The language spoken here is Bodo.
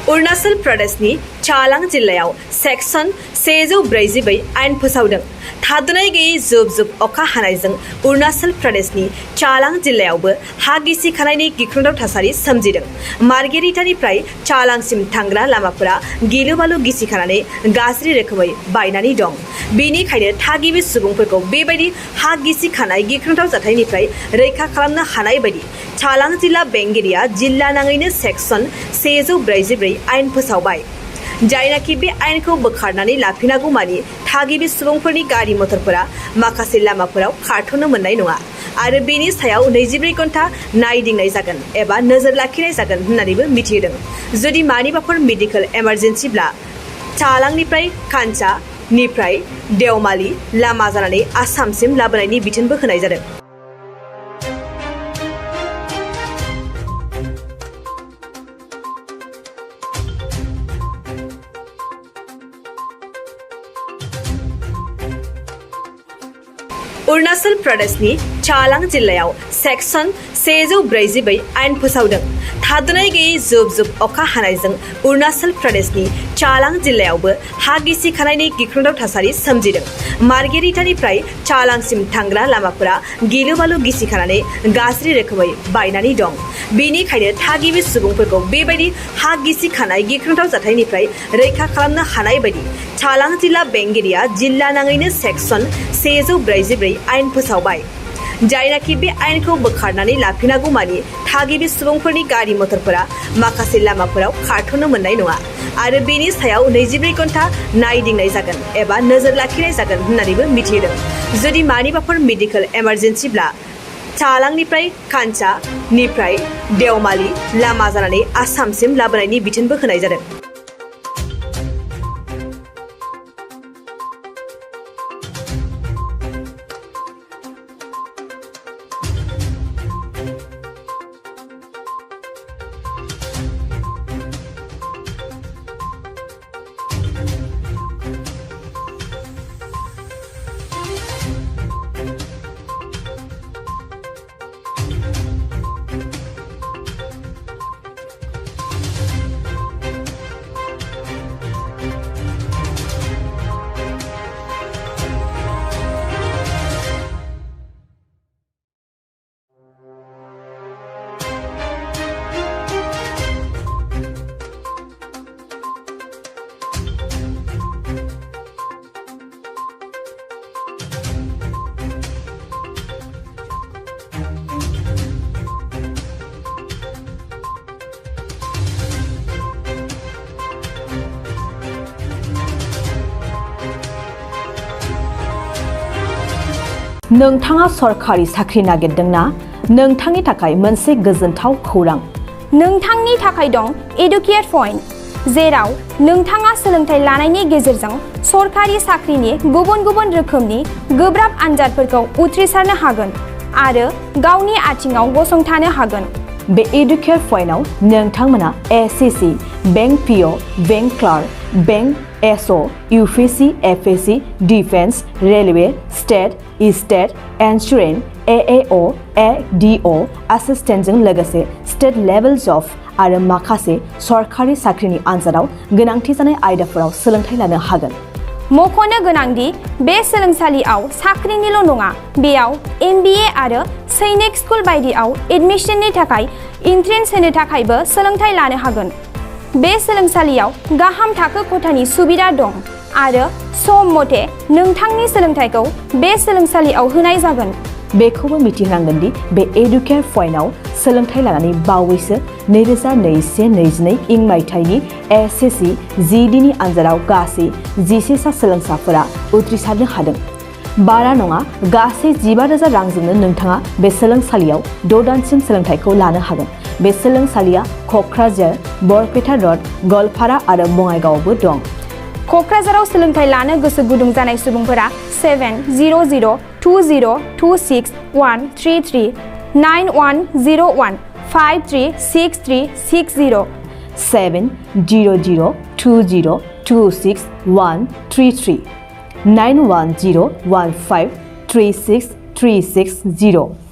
अरुणाचल प्रदेशनि चालां जिल्लायाव सेक्सन 144 आयेन फोसावदों। थाद'नाय गैयै जुब जुब अखा हानायजों अरुणाचल प्रदेशनि चालां जिल्लायावबो हा गिसिखानायनि गिख्रंथाव थासारि सोमजिदों। मार्गेरिटानिफ्राय चालांसिम थांग्रा लामाफोरा गिलु बालु गिसिखानानै गाज्रि रोखोमै बायनानै दं। बेनिखायनो थागिबि सुबुंफोरखौ बेबायदि हा गिसिखानाय गिख्रंथाव जाथायनिफ्राय रैखा खालामनो हानाय बायदि चालां जिल्ला बेंगिरिया जिल्ला नाङैनो सेक्सन 144 आयेन फोसावबाय। जायनाखि बे आयेनखौ बोखारनानै लाफिनागौमानि थागिबि सुबुंफोरनि गारि मथरफोरा माखासे लामाफोराव खारथ'नो मोननाय नङा आरो बेनि सायाव 24 घन्टा नायदिंनाय जागोन एबा नोजोर लाखिनाय जागोन होननानैबो मिथिहोदों। जुदि मानिबाफोर मेडिकेल इमारजेन्सिब्ला चालांनिफ्राय कांचानिफ्राय देवमाली लामा जानानै आसामसिम लाबोनायनि बिथोनबो होनाय जादों। अरुणाचल प्रदेशनि चालां जिल्लायाव सेक्सन 144 आयेन फोसावदों। थाद'नाय गैयै जुब जुब अखा हानायजों अरुणाचल प्रदेशनि चालां जिल्लायावबो हा गिसिखानायनि गिख्रंथाव थासारि सोमजिदों। मार्गेरिटानिफ्राय चालांसिम थांग्रा लामाफोरा गिलु बालु गिसिखानानै गाज्रि रोखोमै बायनानै दं। बेनिखायनो थागिबि सुबुंफोरखौ बेबायदि हा गिसिखानाय गिख्रंथाव जाथायनिफ्राय रैखा खालामनो हानाय बायदि चालां जिल्ला बेंगिरिया जिल्ला नाङैनो सेक्सन 144 आयेन फोसावबाय। जायनाखि बे आयेनखौ बोखारनानै लाफिनागौमानि थागिबि सुबुंफोरनि गारि मथरफोरा माखासे लामाफोराव खारथ'नो मोननाय नङा आरो बेनि सायाव 24 घन्टा नायदिंनाय जागोन एबा नोजोर लाखिनाय जागोन होननानैबो मिथिहोदों। जुदि मानिबाफोर मेडिकेल इमारजेन्सिब्ला चालांनिफ्राय कांचानिफ्राय देवमाली लामा जानानै आसामसिम लाबोनायनि बिथोनबो होनाय जादों। नोंथाङा सरखारि साख्रि नागिरदोंना? नोंथांनि थाखाय मोनसे गोजोनथाव खौरां। नोंथांनि थाखाय दं एडुकेट पइन्ट, जेराव नोंथाङा सोलोंथाइ लानायनि गेजेरजों सरखारि साख्रिनि गुबुन गुबुन रोखोमनि गोब्राब आनजादफोरखौ उथ्रिसारनो हागोन आरो गावनि आथिङाव गसंथानो हागोन। बे एडुकेट पइन्टआव नोंथांमोना SSC, bank PO, bank clerk, bank SO, UPSC, FSC, defence, railway, state insurance, AAO, ADO एसिस्टेन्टजों लोगोसे स्टेट लेभेल जब आरो माखासे सरखारि साख्रिनि आनजादाव गोनांथि जानाय आयदाफोराव सोलोंथाइ लानो हागोन। मख'नो गोनांदि बे सोलोंसालियाव साख्रिनिल' नङा, बेयाव MBA आरो सैनिक स्कुल बायदियाव एडमिशननि थाखाय एन्ट्रेन्स होनो थाखायबो सोलोंथाइ लानो हागोन। बे सोलोंसालियाव गाहाम थाखो खथानि सुबिदा दं आरो सम मथे नोंथांनि सोलोंथाइखौ बे सोलोंसालियाव होनाय जागोन। बेखौबो मिथिनांगोन दि बे एडुकेट पइन्टआव सोलोंथाइ लानानै बावैसो 2021-22 इं मायथाइनि एसएससी GDनि आनजादाव गासै 11 सा सोलोंसाफोरा उथ्रिसारनो हादों। बारा नङा, गासै 15,000 रांजोंनो नोंथाङा बे सोलोंसालियाव 6 दानसिम सोलोंथाइखौ लानो हागोन। बे सोलोंसालिया क'क्राझार, बरपेटा र'ड, गवालपारा आरो बङाइगावआवबो दं। क'क्राझाराव सोलोंथाइ लानो गोसो गुदुं जानाय सुबुंफोरा 700-226-133 9101-536360 700-226-133 9101536360